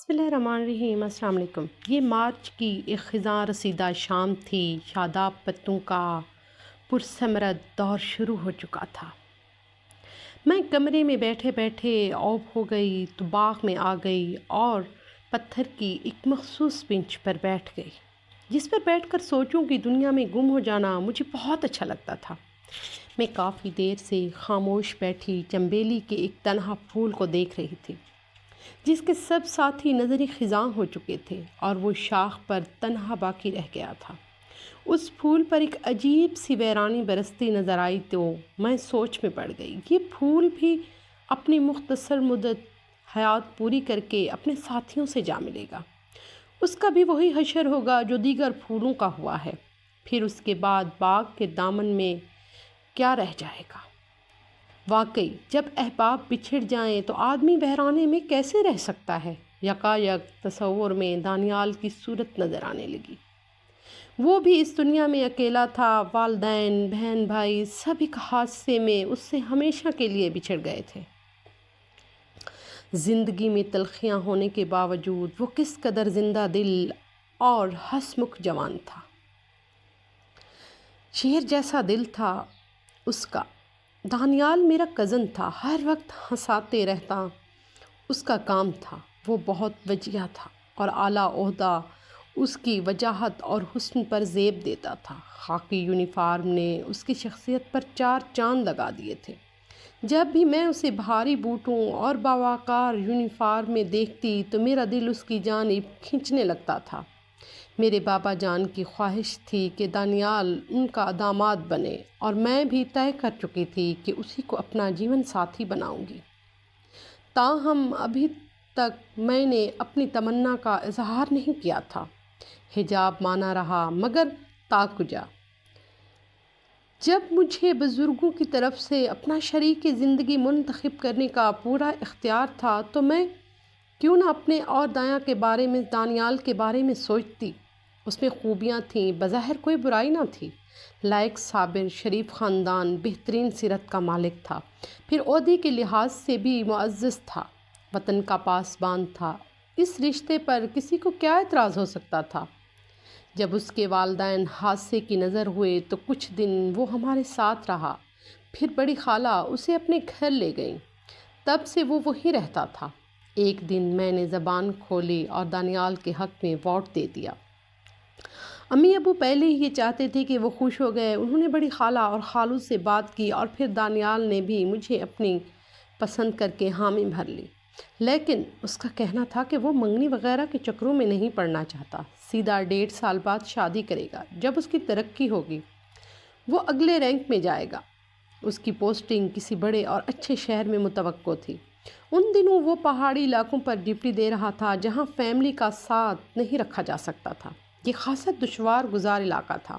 بسم اللہ الرحمن الرحیم۔ السلام علیکم۔ یہ مارچ کی ایک خزاں رسیدہ شام تھی۔ شاداب پتوں کا پرثمرت دور شروع ہو چکا تھا۔ میں کمرے میں بیٹھے بیٹھے اوب ہو گئی تو باغ میں آ گئی اور پتھر کی ایک مخصوص بنچ پر بیٹھ گئی جس پر بیٹھ کر سوچوں کہ دنیا میں گم ہو جانا مجھے بہت اچھا لگتا تھا۔ میں کافی دیر سے خاموش بیٹھی چنبیلی کے ایک تنہا پھول کو دیکھ رہی تھی جس کے سب ساتھی نظری خزاں ہو چکے تھے اور وہ شاخ پر تنہا باقی رہ گیا تھا۔ اس پھول پر ایک عجیب سی ویرانی برستی نظر آئی تو میں سوچ میں پڑ گئی۔ یہ پھول بھی اپنی مختصر مدت حیات پوری کر کے اپنے ساتھیوں سے جا ملے گا۔ اس کا بھی وہی حشر ہوگا جو دیگر پھولوں کا ہوا ہے۔ پھر اس کے بعد باغ کے دامن میں کیا رہ جائے گا؟ واقعی جب احباب بچھڑ جائیں تو آدمی ویرانے میں کیسے رہ سکتا ہے؟ یکایک تصور میں دانیال کی صورت نظر آنے لگی۔ وہ بھی اس دنیا میں اکیلا تھا۔ والدین، بہن بھائی سب ایک حادثے میں اس سے ہمیشہ کے لیے بچھڑ گئے تھے۔ زندگی میں تلخیاں ہونے کے باوجود وہ کس قدر زندہ دل اور ہنسمکھ جوان تھا۔ شیر جیسا دل تھا اس کا۔ دانیال میرا کزن تھا، ہر وقت ہنساتے رہتا اس کا کام تھا۔ وہ بہت وجیہ تھا اور اعلیٰ عہدہ اس کی وجاہت اور حسن پر زیب دیتا تھا۔ خاکی یونیفارم نے اس کی شخصیت پر 4 چاند لگا دیے تھے۔ جب بھی میں اسے بھاری بوٹوں اور باوقار یونیفارم میں دیکھتی تو میرا دل اس کی جانب کھنچنے لگتا تھا۔ میرے بابا جان کی خواہش تھی کہ دانیال ان کا داماد بنے اور میں بھی طے کر چکی تھی کہ اسی کو اپنا جیون ساتھی بناؤں گی۔ تاہم ابھی تک میں نے اپنی تمنا کا اظہار نہیں کیا تھا۔ حجاب مانا رہا مگر تا کجا۔ جب مجھے بزرگوں کی طرف سے اپنا شریک زندگی منتخب کرنے کا پورا اختیار تھا تو میں کیوں نہ اپنے اور دایاں کے بارے میں دانیال کے بارے میں سوچتی۔ اس میں خوبیاں تھیں، بظاہر کوئی برائی نہ تھی۔ لائق، صابر، شریف خاندان، بہترین سیرت کا مالک تھا، پھر عہدے کے لحاظ سے بھی معزز تھا، وطن کا پاسبان تھا۔ اس رشتے پر کسی کو کیا اعتراض ہو سکتا تھا؟ جب اس کے والدین حادثے کی نظر ہوئے تو کچھ دن وہ ہمارے ساتھ رہا، پھر بڑی خالہ اسے اپنے گھر لے گئیں۔ تب سے وہ وہیں رہتا تھا۔ ایک دن میں نے زبان کھولی اور دانیال کے حق میں ووٹ دے دیا۔ امی ابو پہلے ہی یہ چاہتے تھے کہ وہ خوش ہو گئے۔ انہوں نے بڑی خالہ اور خالو سے بات کی اور پھر دانیال نے بھی مجھے اپنی پسند کر کے حامی بھر لی۔ لیکن اس کا کہنا تھا کہ وہ منگنی وغیرہ کے چکروں میں نہیں پڑنا چاہتا، سیدھا 1.5 سال بعد شادی کرے گا۔ جب اس کی ترقی ہوگی وہ اگلے رینک میں جائے گا۔ اس کی پوسٹنگ کسی بڑے اور اچھے شہر میں متوقع تھی۔ ان دنوں وہ پہاڑی علاقوں پر ڈیوٹی دے رہا تھا جہاں فیملی کا ساتھ نہیں رکھا جا سکتا تھا۔ یہ خاصا دشوار گزار علاقہ تھا۔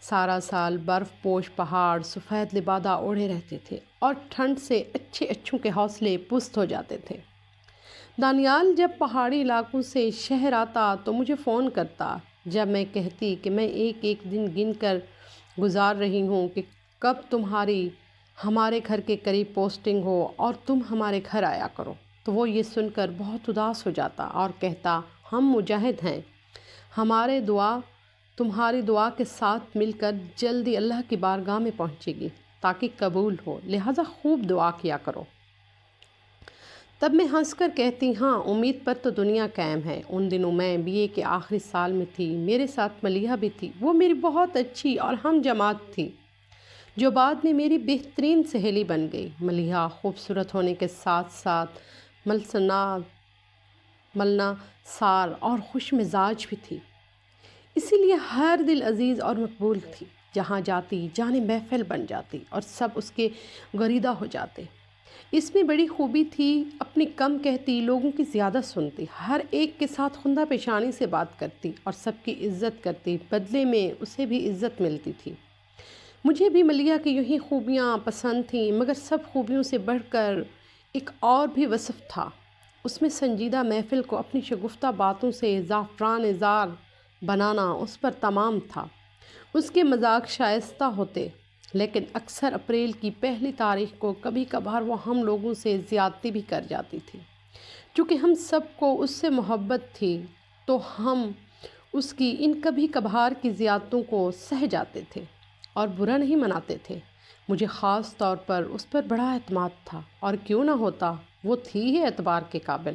سارا سال برف پوش پہاڑ سفید لبادہ اوڑھے رہتے تھے اور ٹھنڈ سے اچھے اچھوں کے حوصلے پست ہو جاتے تھے۔ دانیال جب پہاڑی علاقوں سے شہر آتا تو مجھے فون کرتا۔ جب میں کہتی کہ میں ایک ایک دن گن کر گزار رہی ہوں کہ کب تمہاری ہمارے گھر کے قریب پوسٹنگ ہو اور تم ہمارے گھر آیا کرو، تو وہ یہ سن کر بہت اداس ہو جاتا اور کہتا، ہم مجاہد ہیں، ہمارے دعا تمہاری دعا کے ساتھ مل کر جلدی اللہ کی بارگاہ میں پہنچے گی تاکہ قبول ہو، لہٰذا خوب دعا کیا کرو۔ تب میں ہنس کر کہتی، ہاں امید پر تو دنیا قائم ہے۔ ان دنوں میں BA کے آخری سال میں تھی۔ میرے ساتھ ملیحہ بھی تھی۔ وہ میری بہت اچھی اور ہم جماعت تھی جو بعد میں میری بہترین سہیلی بن گئی۔ ملیحہ خوبصورت ہونے کے ساتھ ساتھ ملنا سار اور خوش مزاج بھی تھی، اسی لیے ہر دل عزیز اور مقبول تھی۔ جہاں جاتی جانے محفل بن جاتی اور سب اس کے گریدہ ہو جاتے۔ اس میں بڑی خوبی تھی، اپنی کم کہتی، لوگوں کی زیادہ سنتی، ہر ایک کے ساتھ خندہ پیشانی سے بات کرتی اور سب کی عزت کرتی، بدلے میں اسے بھی عزت ملتی تھی۔ مجھے بھی ملیحہ کی یہی خوبیاں پسند تھیں، مگر سب خوبیوں سے بڑھ کر ایک اور بھی وصف تھا۔ اس میں سنجیدہ محفل کو اپنی شگفتہ باتوں سے زعفران زار بنانا اس پر تمام تھا۔ اس کے مذاق شائستہ ہوتے، لیکن اکثر اپریل کی پہلی تاریخ کو کبھی کبھار وہ ہم لوگوں سے زیادتی بھی کر جاتی تھی۔ چونکہ ہم سب کو اس سے محبت تھی تو ہم اس کی ان کبھی کبھار کی زیادتیوں کو سہ جاتے تھے اور برا نہیں مناتے تھے۔ مجھے خاص طور پر اس پر بڑا اعتماد تھا، اور کیوں نہ ہوتا، وہ تھی ہی اعتبار کے قابل۔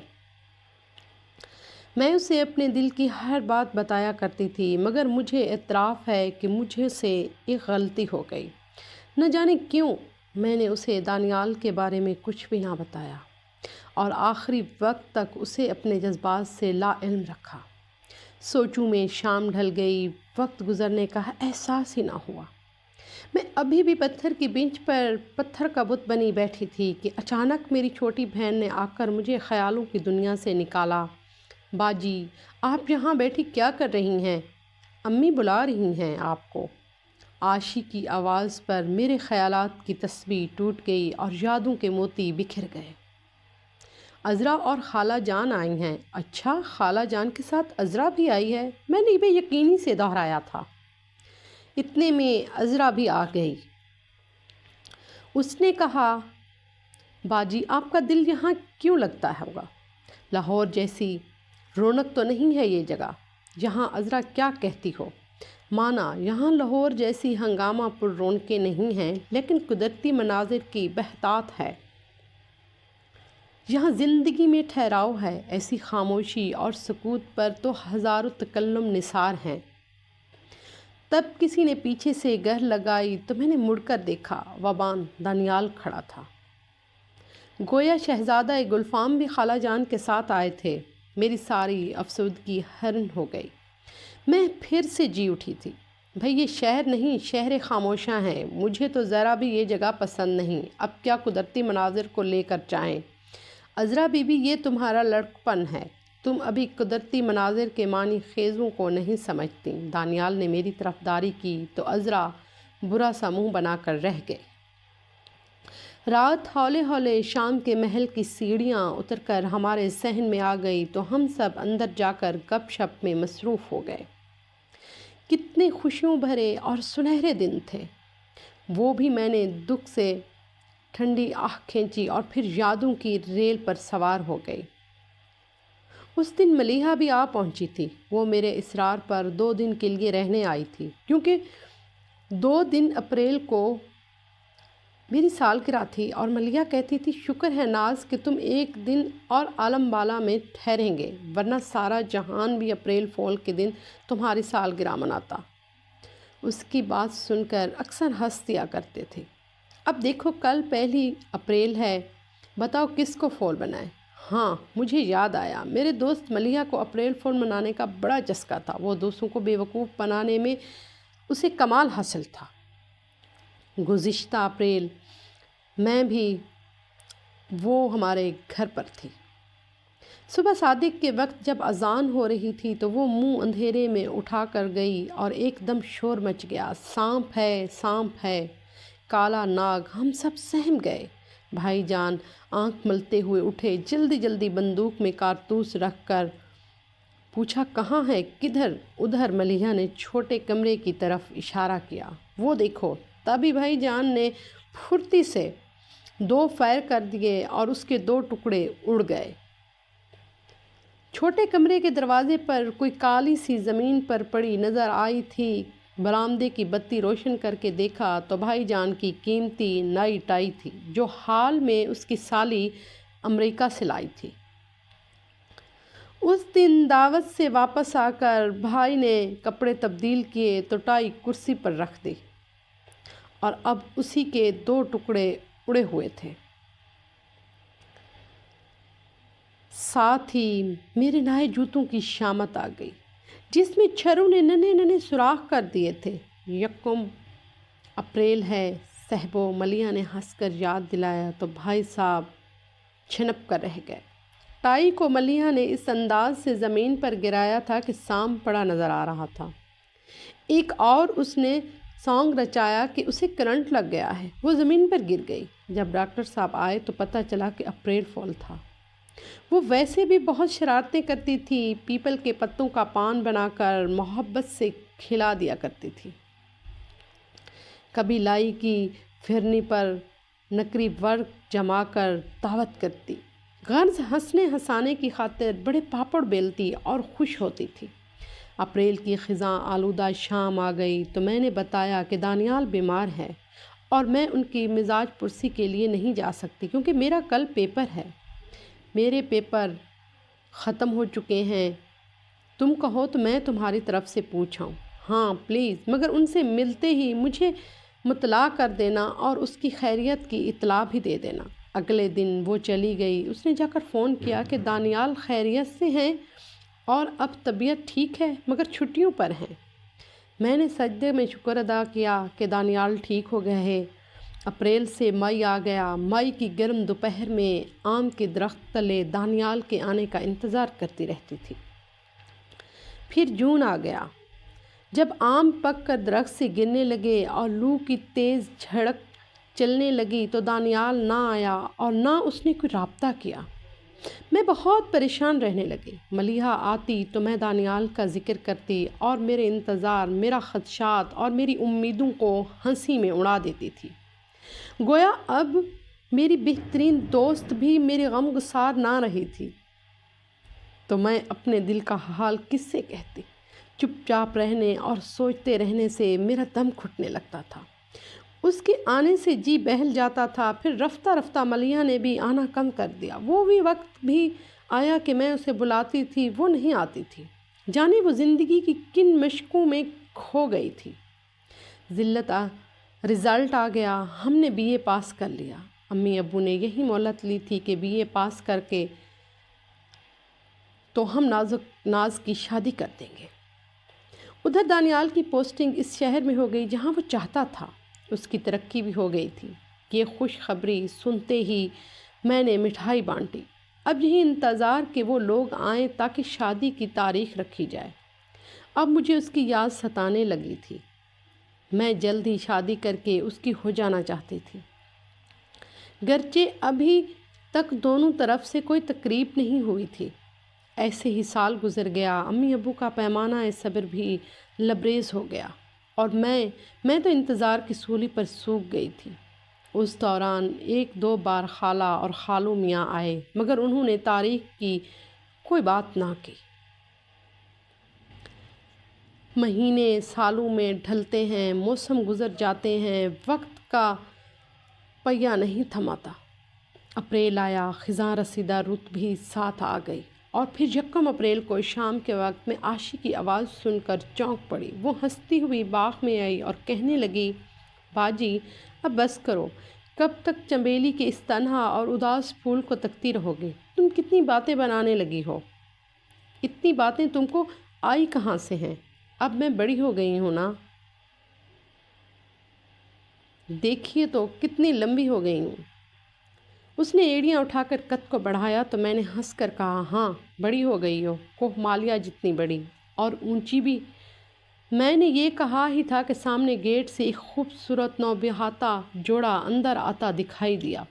میں اسے اپنے دل کی ہر بات بتایا کرتی تھی، مگر مجھے اعتراف ہے کہ مجھے سے ایک غلطی ہو گئی۔ نہ جانے کیوں میں نے اسے دانیال کے بارے میں کچھ بھی نہ بتایا اور آخری وقت تک اسے اپنے جذبات سے لا علم رکھا۔ سوچوں میں شام ڈھل گئی، وقت گزرنے کا احساس ہی نہ ہوا۔ میں ابھی بھی پتھر کی بینچ پر پتھر کا بت بنی بیٹھی تھی کہ اچانک میری چھوٹی بہن نے آ کر مجھے خیالوں کی دنیا سے نکالا۔ باجی، آپ یہاں بیٹھی کیا کر رہی ہیں؟ امی بلا رہی ہیں آپ کو۔ عاشی کی آواز پر میرے خیالات کی تسبیح ٹوٹ گئی اور یادوں کے موتی بکھر گئے۔ عذرا اور خالہ جان آئی ہیں۔ اچھا، خالہ جان کے ساتھ عذرا بھی آئی ہے؟ میں نے بے یقینی سے دہرایا تھا۔ اتنے میں عذرا بھی آ گئی۔ اس نے کہا، باجی آپ کا دل یہاں کیوں لگتا ہوگا؟ لاہور جیسی رونق تو نہیں ہے یہ جگہ۔ یہاں عذرا کیا کہتی ہو؟ مانا یہاں لاہور جیسی ہنگامہ پر رونقیں نہیں ہیں، لیکن قدرتی مناظر کی بہتات ہے۔ یہاں زندگی میں ٹھہراؤ ہے، ایسی خاموشی اور سکوت پر تو ہزاروں تکلم نثار ہیں۔ تب کسی نے پیچھے سے گہر لگائی تو میں نے مڑ کر دیکھا، وبان دانیال کھڑا تھا۔ گویا شہزادہ گلفام بھی خالہ جان کے ساتھ آئے تھے۔ میری ساری افسردگی ہرن ہو گئی۔ میں پھر سے جی اٹھی تھی۔ بھئی یہ شہر نہیں، شہر خاموشاں ہیں۔ مجھے تو ذرا بھی یہ جگہ پسند نہیں۔ اب کیا قدرتی مناظر کو لے کر جائیں؟ عذرا بی بی، یہ تمہارا لڑکپن ہے، تم ابھی قدرتی مناظر کے معنی خیزوں کو نہیں سمجھتی۔ دانیال نے میری طرفداری کی تو عذرا برا سا منہ بنا کر رہ گئے۔ رات ہولے ہولے شام کے محل کی سیڑھیاں اتر کر ہمارے صحن میں آ گئی تو ہم سب اندر جا کر گپ شپ میں مصروف ہو گئے۔ کتنے خوشیوں بھرے اور سنہرے دن تھے وہ بھی۔ میں نے دکھ سے ٹھنڈی آہ کھینچی اور پھر یادوں کی ریل پر سوار ہو گئی۔ اس دن ملیحہ بھی آ پہنچی تھی۔ وہ میرے اصرار پر 2 دن کے لیے رہنے آئی تھی، کیونکہ 2 اپریل کو میری سالگرہ تھی اور ملیحہ کہتی تھی، شکر ہے ناز کہ تم 1 دن اور عالم بالا میں ٹھہریں گے، ورنہ سارا جہان بھی اپریل فول کے دن تمہاری سالگرہ مناتا۔ اس کی بات سن کر اکثر ہنس دیا کرتے تھے۔ اب دیکھو کل 1 اپریل ہے، بتاؤ کس کو فول بنائے؟ ہاں، مجھے یاد آیا، میرے دوست ملیحہ کو اپریل فول منانے کا بڑا چسکا تھا۔ وہ دوستوں کو بیوقوف بنانے میں اسے کمال حاصل تھا۔ گزشتہ اپریل میں بھی وہ ہمارے گھر پر تھی۔ صبح صادق کے وقت جب اذان ہو رہی تھی تو وہ منہ اندھیرے میں اٹھا کر گئی اور ایک دم شور مچ گیا، سانپ ہے، سانپ ہے، کالا ناگ۔ ہم سب سہم گئے۔ بھائی جان آنکھ ملتے ہوئے اٹھے، جلدی جلدی بندوق میں کارتوس رکھ کر پوچھا، کہاں ہے؟ کدھر؟ ادھر۔ ملیحہ نے چھوٹے کمرے کی طرف اشارہ کیا، وہ دیکھو۔ تبھی بھائی جان نے پھرتی سے 2 فائر کر دیے اور اس کے 2 ٹکڑے اڑ گئے۔ چھوٹے کمرے کے دروازے پر کوئی کالی سی زمین پر پڑی نظر آئی تھی۔ برآمدے کی بتی روشن کر کے دیکھا تو بھائی جان کی قیمتی نئی ٹائی تھی، جو حال میں اس کی سالی امریکہ سے لائی تھی۔ اس دن دعوت سے واپس آ کر بھائی نے کپڑے تبدیل کیے تو ٹائی کرسی پر رکھ دی اور اب اسی کے 2 ٹکڑے اڑے ہوئے تھے۔ ساتھ ہی میرے نئے جوتوں کی شامت آ گئی، جس میں چھروں نے ننھے ننھے سوراخ کر دیے تھے۔ 1 اپریل ہے صاحبو، ملیحہ نے ہنس کر یاد دلایا تو بھائی صاحب چھنپ کر رہ گئے۔ ٹائی کو ملیحہ نے اس انداز سے زمین پر گرایا تھا کہ سانپ پڑا نظر آ رہا تھا۔ ایک اور اس نے سانگ رچایا کہ اسے کرنٹ لگ گیا ہے، وہ زمین پر گر گئی۔ جب ڈاکٹر صاحب آئے تو پتہ چلا کہ اپریل فول تھا۔ وہ ویسے بھی بہت شرارتیں کرتی تھی، پیپل کے پتوں کا پان بنا کر محبت سے کھلا دیا کرتی تھی۔ کبھی لائی کی پھرنی پر نکری ورق جما کر دعوت کرتی، غرض ہنسنے ہنسانے کی خاطر بڑے پاپڑ بیلتی اور خوش ہوتی تھی۔ اپریل کی خزاں آلودہ شام آ گئی تو میں نے بتایا کہ دانیال بیمار ہے اور میں ان کی مزاج پرسی کے لیے نہیں جا سکتی کیونکہ میرا کل پیپر ہے۔ میرے پیپر ختم ہو چکے ہیں، تم کہو تو میں تمہاری طرف سے پوچھاؤں۔ ہاں پلیز، مگر ان سے ملتے ہی مجھے مطلع کر دینا اور اس کی خیریت کی اطلاع بھی دے دینا۔ اگلے دن وہ چلی گئی۔ اس نے جا کر فون کیا کہ دانیال خیریت سے ہیں اور اب طبیعت ٹھیک ہے مگر چھٹیوں پر ہیں۔ میں نے سجدے میں شکر ادا کیا کہ دانیال ٹھیک ہو گئے ہے۔ اپریل سے مئی آ گیا۔ مئی کی گرم دوپہر میں آم کے درخت تلے دانیال کے آنے کا انتظار کرتی رہتی تھی۔ پھر جون آ گیا۔ جب آم پک کر درخت سے گرنے لگے اور لو کی تیز جھڑک چلنے لگی تو دانیال نہ آیا اور نہ اس نے کوئی رابطہ کیا۔ میں بہت پریشان رہنے لگی۔ ملیحہ آتی تو میں دانیال کا ذکر کرتی اور میرے انتظار، میرا خدشات اور میری امیدوں کو ہنسی میں اڑا دیتی تھی۔ گویا اب میری بہترین دوست بھی میری غم گسار نہ رہی تھی۔ تو میں اپنے دل کا حال کس سے کہتی؟ چپ چاپ رہنے اور سوچتے رہنے سے میرا دم گھٹنے لگتا تھا۔ اس کے آنے سے جی بہل جاتا تھا۔ پھر رفتہ رفتہ ملیحہ نے بھی آنا کم کر دیا۔ وہ بھی وقت بھی آیا کہ میں اسے بلاتی تھی، وہ نہیں آتی تھی۔ جانے وہ زندگی کی کن مشقوں میں کھو گئی تھی۔ رزلٹ آ گیا۔ ہم نے بی اے پاس کر لیا۔ امی ابو نے یہی مہلت لی تھی کہ بی اے پاس کر کے تو ہم ناز کی شادی کر دیں گے۔ ادھر دانیال کی پوسٹنگ اس شہر میں ہو گئی جہاں وہ چاہتا تھا۔ اس کی ترقی بھی ہو گئی تھی۔ یہ خوش خبری سنتے ہی میں نے مٹھائی بانٹی۔ اب یہی انتظار کہ وہ لوگ آئیں تاکہ شادی کی تاریخ رکھی جائے۔ اب مجھے اس کی یاد ستانے لگی تھی۔ میں جلد ہی شادی کر کے اس کی ہو جانا چاہتی تھی، گرچہ ابھی تک دونوں طرف سے کوئی تقریب نہیں ہوئی تھی۔ ایسے ہی سال گزر گیا۔ امی ابو کا پیمانہ صبر بھی لبریز ہو گیا اور میں تو انتظار کی سولی پر سوکھ گئی تھی۔ اس دوران ایک دو بار خالہ اور خالو میاں آئے مگر انہوں نے تاریخ کی کوئی بات نہ کی۔ مہینے سالوں میں ڈھلتے ہیں، موسم گزر جاتے ہیں، وقت کا پہیہ نہیں تھماتا۔ اپریل آیا، خزاں رسیدہ رت بھی ساتھ آ گئی اور پھر یکم اپریل کو شام کے وقت میں عاشق کی آواز سن کر چونک پڑی۔ وہ ہنستی ہوئی باغ میں آئی اور کہنے لگی، باجی اب بس کرو، کب تک چنبیلی کے اس تنہا اور اداس پھول کو تکتی رہو گے؟ تم کتنی باتیں بنانے لگی ہو؟ اتنی باتیں تم کو آئی کہاں سے ہیں؟ اب میں بڑی ہو گئی ہوں نا، دیکھیے تو کتنی لمبی ہو گئی ہوں۔ اس نے ایڑیاں اٹھا کر قد کو بڑھایا تو میں نے ہنس کر کہا، ہاں بڑی ہو گئی ہو، کوہ مالیہ جتنی بڑی اور اونچی بھی۔ میں نے یہ کہا ہی تھا کہ سامنے گیٹ سے ایک خوبصورت نوبہاتا جوڑا اندر آتا دکھائی دیا۔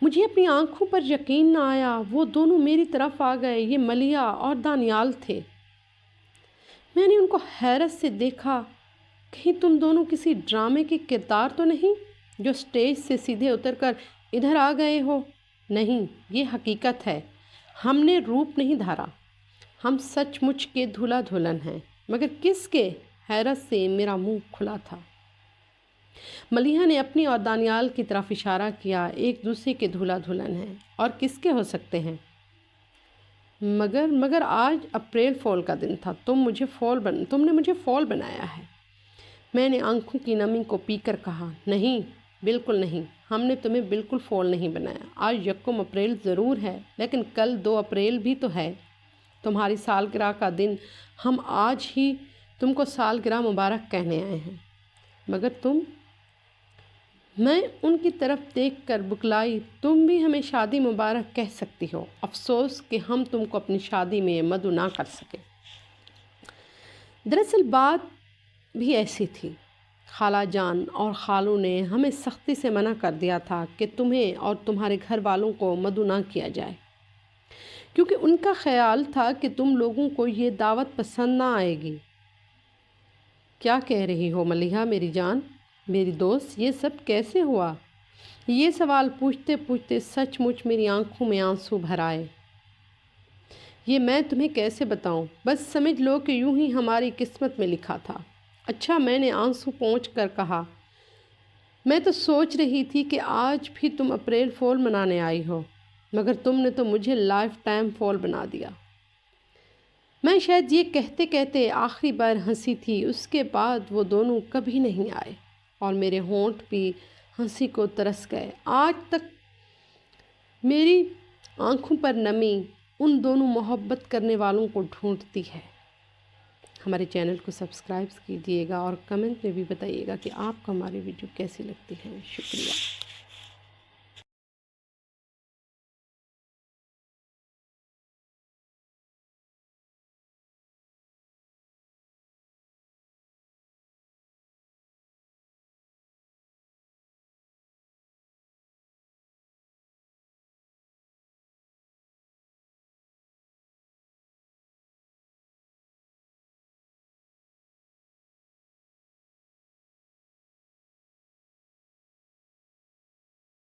مجھے اپنی آنکھوں پر یقین نہ آیا۔ وہ دونوں میری طرف آ گئے۔ یہ ملیحہ اور دانیال تھے۔ میں نے ان کو حیرت سے دیکھا۔ کہیں تم دونوں کسی ڈرامے کے کردار تو نہیں جو سٹیج سے سیدھے اتر کر ادھر آ گئے ہو؟ نہیں، یہ حقیقت ہے۔ ہم نے روپ نہیں دھارا، ہم سچ مچ کے دولہا دلہن ہیں۔ مگر کس کے؟ حیرت سے میرا منہ کھلا تھا۔ ملیحہ نے اپنی اور دانیال کی طرف اشارہ کیا، ایک دوسرے کے دولہا دلہن ہیں اور کس کے ہو سکتے ہیں؟ مگر آج اپریل فول کا دن تھا، تم نے مجھے فول بنایا ہے۔ میں نے آنکھوں کی نمی کو پی کر کہا، نہیں، بالکل نہیں، ہم نے تمہیں بالکل فول نہیں بنایا۔ آج یکم اپریل ضرور ہے لیکن کل 2 اپریل بھی تو ہے، تمہاری سالگرہ کا دن۔ ہم آج ہی تم کو سالگرہ مبارک کہنے آئے ہیں۔ مگر تم؟ میں ان کی طرف دیکھ کر بکلائی، تم بھی ہمیں شادی مبارک کہہ سکتی ہو، افسوس کہ ہم تم کو اپنی شادی میں مدعو نہ کر سکے۔ دراصل بات بھی ایسی تھی، خالہ جان اور خالو نے ہمیں سختی سے منع کر دیا تھا کہ تمہیں اور تمہارے گھر والوں کو مدعو نہ کیا جائے، کیونکہ ان کا خیال تھا کہ تم لوگوں کو یہ دعوت پسند نہ آئے گی۔ کیا کہہ رہی ہو ملیحہ میری جان، میری دوست، یہ سب کیسے ہوا؟ یہ سوال پوچھتے پوچھتے سچ مچ میری آنکھوں میں آنسو بھر آئے۔ یہ میں تمہیں کیسے بتاؤں، بس سمجھ لو کہ یوں ہی ہماری قسمت میں لکھا تھا۔ اچھا، میں نے آنسو پونچھ کر کہا، میں تو سوچ رہی تھی کہ آج بھی تم اپریل فول منانے آئی ہو، مگر تم نے تو مجھے لائف ٹائم فول بنا دیا۔ میں شاید یہ کہتے کہتے آخری بار ہنسی تھی، اس کے بعد وہ دونوں کبھی نہیں آئے اور میرے ہونٹ بھی ہنسی کو ترس گئے۔ آج تک میری آنکھوں پر نمی ان دونوں محبت کرنے والوں کو ڈھونڈتی ہے۔ ہمارے چینل کو سبسکرائب کیجیے گا اور کمنٹ میں بھی بتائیے گا کہ آپ کو ہماری ویڈیو کیسی لگتی ہے۔ شکریہ۔